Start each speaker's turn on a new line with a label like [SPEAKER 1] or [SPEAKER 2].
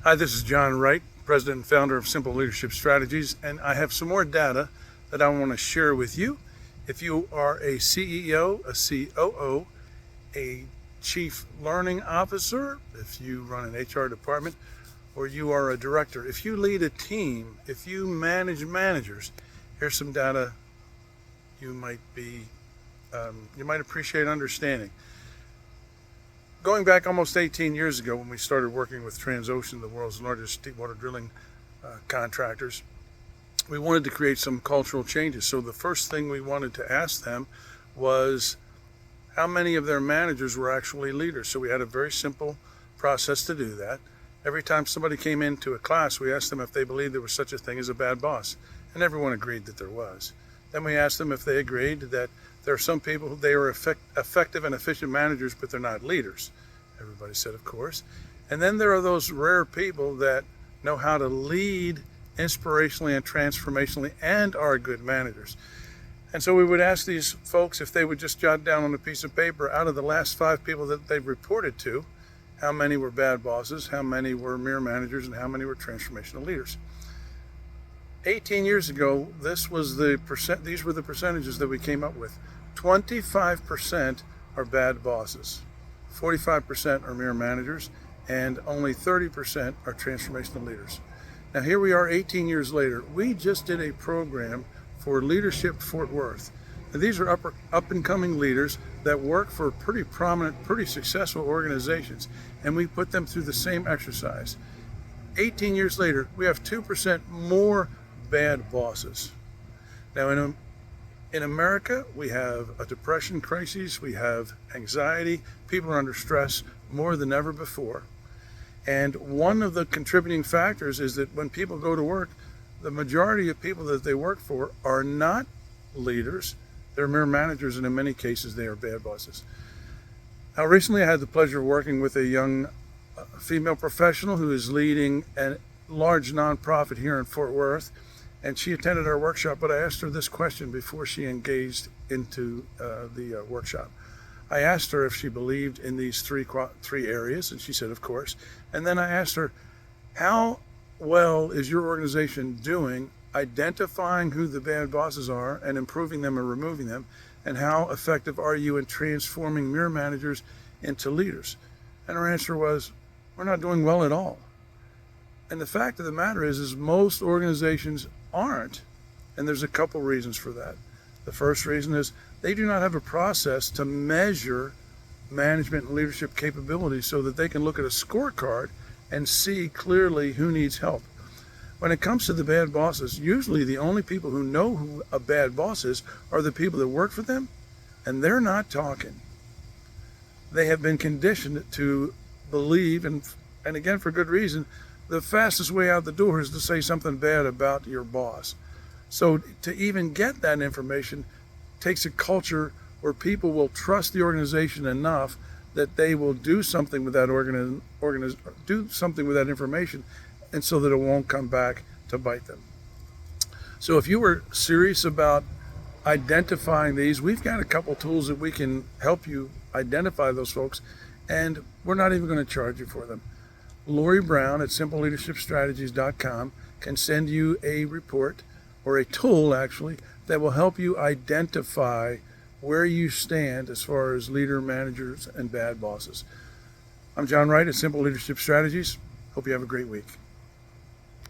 [SPEAKER 1] Hi, this is John Wright, President and Founder of Simple Leadership Strategies, and I have some more data that I want to share with you. If you are a CEO, a COO, a Chief Learning Officer, if you run an HR department, or you are a director, if you lead a team, if you manage managers, here's some data you might appreciate understanding. Going back almost 18 years ago when we started working with Transocean, the world's largest deepwater drilling contractors, we wanted to create some cultural changes. So the first thing we wanted to ask them was how many of their managers were actually leaders. So we had a very simple process to do that. Every time somebody came into a class, we asked them if they believed there was such a thing as a bad boss. And everyone agreed that there was. Then we asked them if they agreed that there are some people who they are effective and efficient managers, but they're not leaders. Everybody said, of course. And then there are those rare people that know how to lead inspirationally and transformationally and are good managers. And so we would ask these folks if they would just jot down on a piece of paper, out of the last 5 people that they've reported to, how many were bad bosses, how many were mere managers, and how many were transformational leaders. 18 years ago, these were the percentages that we came up with. 25% are bad bosses, 45% are mere managers, and only 30% are transformational leaders. Now here we are 18 years later. We just did a program for Leadership Fort Worth. Now, these are up and coming leaders that work for pretty prominent, pretty successful organizations, and we put them through the same exercise. 18 years later, we have 2% more bad bosses. Now in America, we have a depression crisis, we have anxiety, people are under stress more than ever before. And one of the contributing factors is that when people go to work, the majority of people that they work for are not leaders, they're mere managers, and in many cases they are bad bosses. Now recently I had the pleasure of working with a young female professional who is leading a large nonprofit here in Fort Worth, and she attended our workshop, but I asked her this question before she engaged into the workshop. I asked her if she believed in these three areas, and she said, of course. And then I asked her, how well is your organization doing identifying who the bad bosses are and improving them or removing them? And how effective are you in transforming mere managers into leaders? And her answer was, we're not doing well at all. And the fact of the matter is most organizations aren't. And there's a couple reasons for that. The first reason is they do not have a process to measure management and leadership capabilities so that they can look at a scorecard and see clearly who needs help. When it comes to the bad bosses, usually the only people who know who a bad boss is are the people that work for them, and they're not talking. They have been conditioned to believe, and again for good reason, the fastest way out the door is to say something bad about your boss. So to even get that information takes a culture where people will trust the organization enough that they will do something with that do something with that information, and so that it won't come back to bite them. So if you were serious about identifying these, we've got a couple tools that we can help you identify those folks, and we're not even going to charge you for them. Lori Brown at simpleleadershipstrategies.com can send you a report, or a tool actually, that will help you identify where you stand as far as leader, managers, and bad bosses. I'm John Wright at Simple Leadership Strategies. Hope you have a great week.